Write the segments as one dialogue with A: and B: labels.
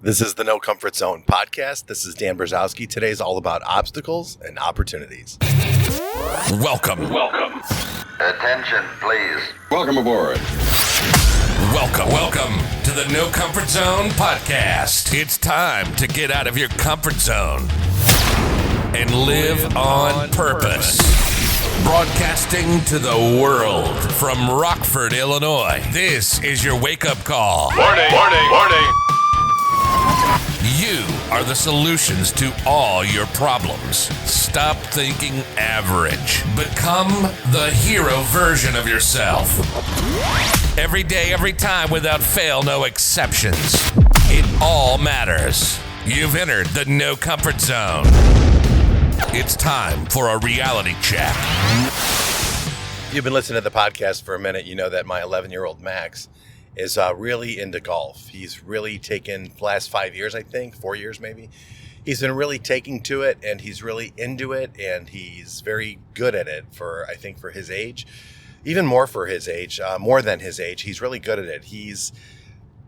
A: This is the No Comfort Zone podcast. This is Dan Brzezowski. Today's all about obstacles and opportunities.
B: Welcome.
C: Attention, please.
D: Welcome aboard.
B: Welcome to the No Comfort Zone podcast. It's time to get out of your comfort zone and live on purpose. Broadcasting to the world from Rockford, Illinois. This is your wake-up call.
D: Warning.
B: You are the solutions to all your problems. Stop thinking average. Become the hero version of yourself. Every day, every time, without fail, no exceptions. It all matters. You've entered the No Comfort Zone. It's time for a reality check.
A: If you've been listening to the podcast for a minute, you know that my 11-year-old Max is really into golf. He's really taken the last 5 years, I think, 4 years maybe. He's been really taking to it, and he's really into it, and he's very good at it for his age. Even more for his age, more than his age. He's really good at it. He's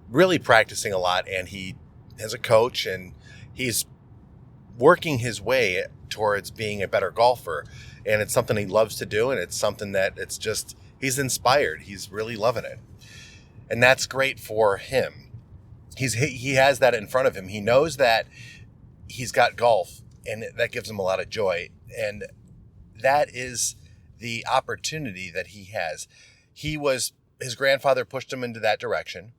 A: really practicing a lot, and he has a coach, and he's working his way towards being a better golfer. And it's something he loves to do, and it's something that he's inspired. He's really loving it. And that's great for him. He has that in front of him. He knows that he's got golf, and that gives him a lot of joy. And that is the opportunity that he has. His grandfather pushed him into that direction,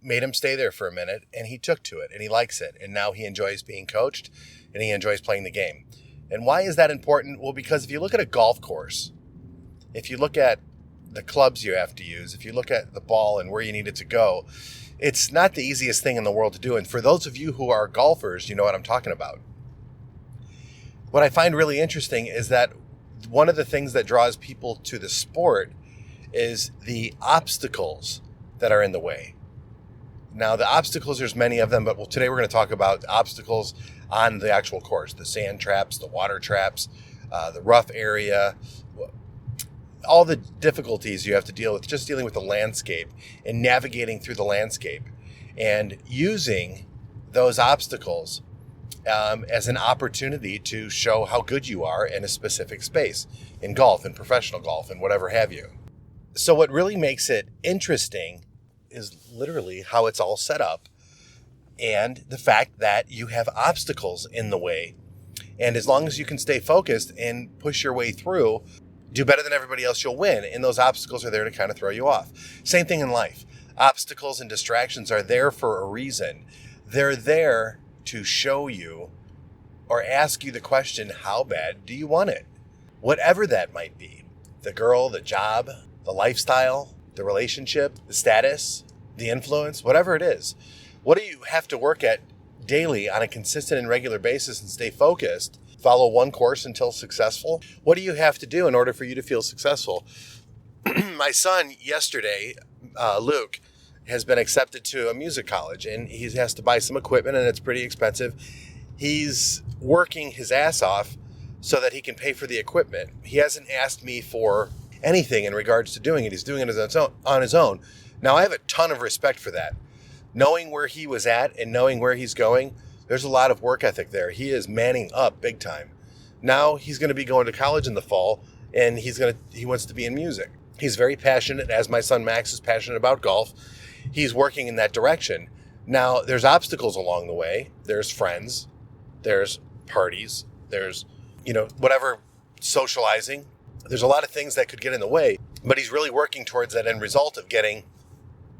A: made him stay there for a minute, and he took to it, and he likes it. And now he enjoys being coached, and he enjoys playing the game. And why is that important? Well, because if you look at a golf course, if you look at the clubs you have to use, if you look at the ball and where you need it to go, it's not the easiest thing in the world to do. And for those of you who are golfers, you know what I'm talking about. What I find really interesting is that one of the things that draws people to the sport is the obstacles that are in the way. Now, the obstacles, there's many of them, but today we're going to talk about obstacles on the actual course, the sand traps, the water traps, the rough area, all the difficulties you have to deal with, just dealing with the landscape and navigating through the landscape and using those obstacles as an opportunity to show how good you are in a specific space, in golf, in professional golf, and whatever have you. So what really makes it interesting is literally how it's all set up and the fact that you have obstacles in the way. And as long as you can stay focused and push your way through, do better than everybody else, you'll win. And those obstacles are there to kind of throw you off. Same thing in life. Obstacles and distractions are there for a reason. They're there to show you or ask you the question, how bad do you want it? Whatever that might be. The girl, the job, the lifestyle, the relationship, the status, the influence, whatever it is. What do you have to work at daily on a consistent and regular basis and stay focused? Follow one course until successful? What do you have to do in order for you to feel successful? My son yesterday, Luke, has been accepted to a music college, and he has to buy some equipment, and it's pretty expensive. He's working his ass off so that he can pay for the equipment. He hasn't asked me for anything in regards to doing it. He's doing it on his own. Now, I have a ton of respect for that. Knowing where he was at and knowing where he's going, there's a lot of work ethic there. He is manning up big time. Now he's going to be going to college in the fall, and he wants to be in music. He's very passionate, as my son Max is passionate about golf. He's working in that direction. Now there's obstacles along the way. There's friends, there's parties, there's, whatever, socializing. There's a lot of things that could get in the way, but he's really working towards that end result of getting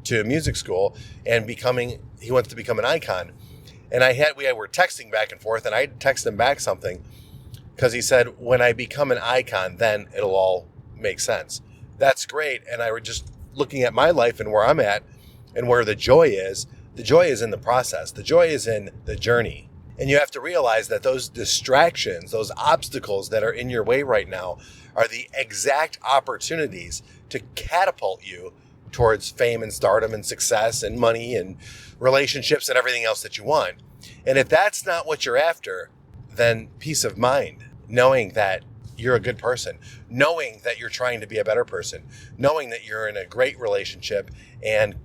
A: to music school and he wants to become an icon. And we were texting back and forth, and I texted him back something because he said, when I become an icon, then it'll all make sense. That's great. And I were just looking at my life and where I'm at and where the joy is. The joy is in the process. The joy is in the journey. And you have to realize that those distractions, those obstacles that are in your way right now are the exact opportunities to catapult you towards fame and stardom and success and money and relationships and everything else that you want. And if that's not what you're after, then peace of mind, knowing that you're a good person, knowing that you're trying to be a better person, knowing that you're in a great relationship, and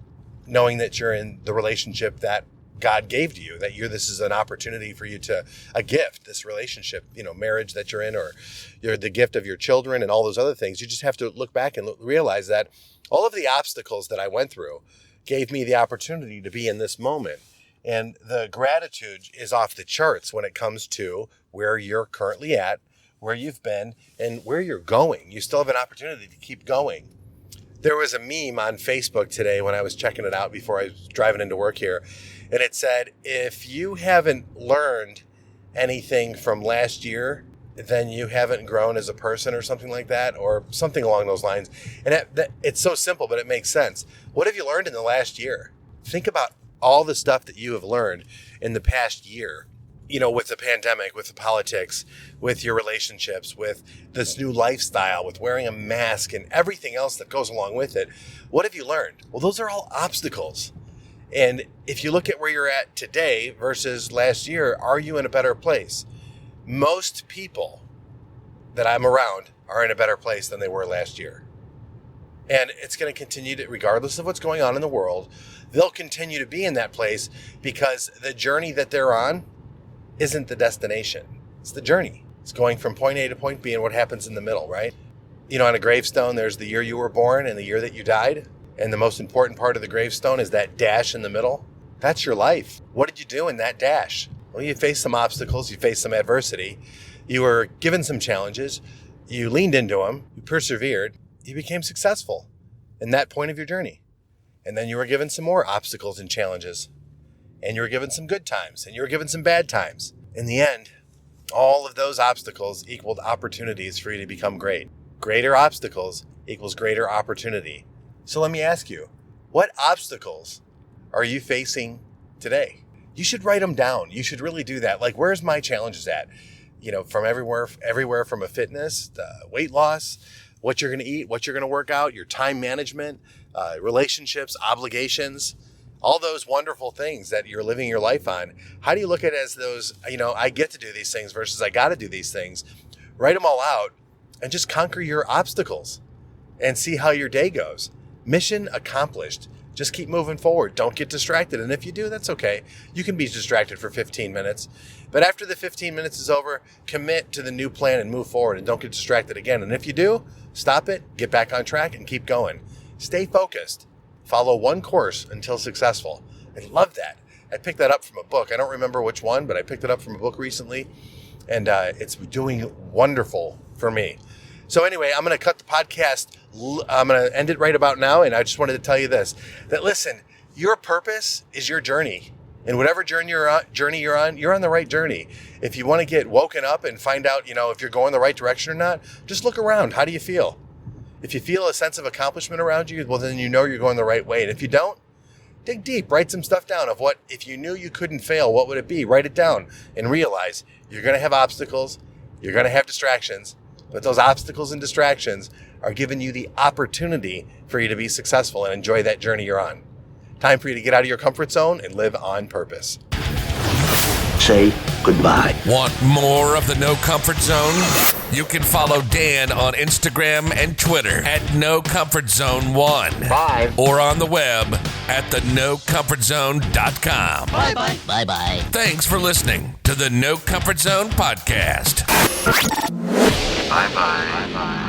A: knowing that you're in the relationship that God gave to you, that this is an opportunity for you to, a gift, this relationship, marriage that you're in, or you're the gift of your children and all those other things. You just have to look back and realize that all of the obstacles that I went through gave me the opportunity to be in this moment. And the gratitude is off the charts when it comes to where you're currently at, where you've been, and where you're going. You still have an opportunity to keep going. There was a meme on Facebook today when I was checking it out before I was driving into work here, and it said, if you haven't learned anything from last year, then you haven't grown as a person, or something like that, or something along those lines. And it's so simple, but it makes sense. What have you learned in the last year? Think about all the stuff that you have learned in the past year, with the pandemic, with the politics, with your relationships, with this new lifestyle, with wearing a mask and everything else that goes along with it. What have you learned? Well, those are all obstacles. And if you look at where you're at today versus last year, are you in a better place? Most people that I'm around are in a better place than they were last year. And it's going to continue to, regardless of what's going on in the world, they'll continue to be in that place, because the journey that they're on isn't the destination. It's the journey. It's going from point A to point B and what happens in the middle, right? On a gravestone, there's the year you were born and the year that you died. And the most important part of the gravestone is that dash in the middle. That's your life. What did you do in that dash? Well, you faced some obstacles. You faced some adversity. You were given some challenges. You leaned into them. You persevered. You became successful in that point of your journey. And then you were given some more obstacles and challenges. And you were given some good times. And you were given some bad times. In the end, all of those obstacles equaled opportunities for you to become great. Greater obstacles equals greater opportunity. So let me ask you, what obstacles are you facing today? You should write them down. You should really do that. Like, where's my challenges at? From everywhere from a fitness, weight loss, what you're going to eat, what you're going to work out, your time management, relationships, obligations, all those wonderful things that you're living your life on. How do you look at it as those, I get to do these things versus I got to do these things? Write them all out and just conquer your obstacles and see how your day goes. Mission accomplished. Just keep moving forward. Don't get distracted. And if you do, that's okay. You can be distracted for 15 minutes. But after the 15 minutes is over, commit to the new plan and move forward, and don't get distracted again. And if you do, stop it, get back on track, and keep going. Stay focused. Follow one course until successful. I love that. I picked that up from a book. I don't remember which one, but I picked it up from a book recently, and it's doing wonderful for me. So anyway, I'm going to cut the podcast. I'm going to end it right about now, and I just wanted to tell you this, that listen, your purpose is your journey. And whatever journey you're on, you're on the right journey. If you want to get woken up and find out, if you're going the right direction or not, just look around. How do you feel? If you feel a sense of accomplishment around you, well, then you're going the right way. And if you don't, dig deep, write some stuff down of what, if you knew you couldn't fail, what would it be? Write it down and realize you're going to have obstacles. You're going to have distractions, but those obstacles and distractions are giving you the opportunity for you to be successful and enjoy that journey you're on. Time for you to get out of your comfort zone and live on purpose.
D: Say goodbye.
B: Want more of the No Comfort Zone? You can follow Dan on Instagram and Twitter at NoComfortZone1.
D: Bye.
B: Or on the web at thenocomfortzone.com.
D: Bye-bye. Bye-bye.
B: Thanks for listening to the No Comfort Zone podcast.
C: Bye-bye. Bye-bye.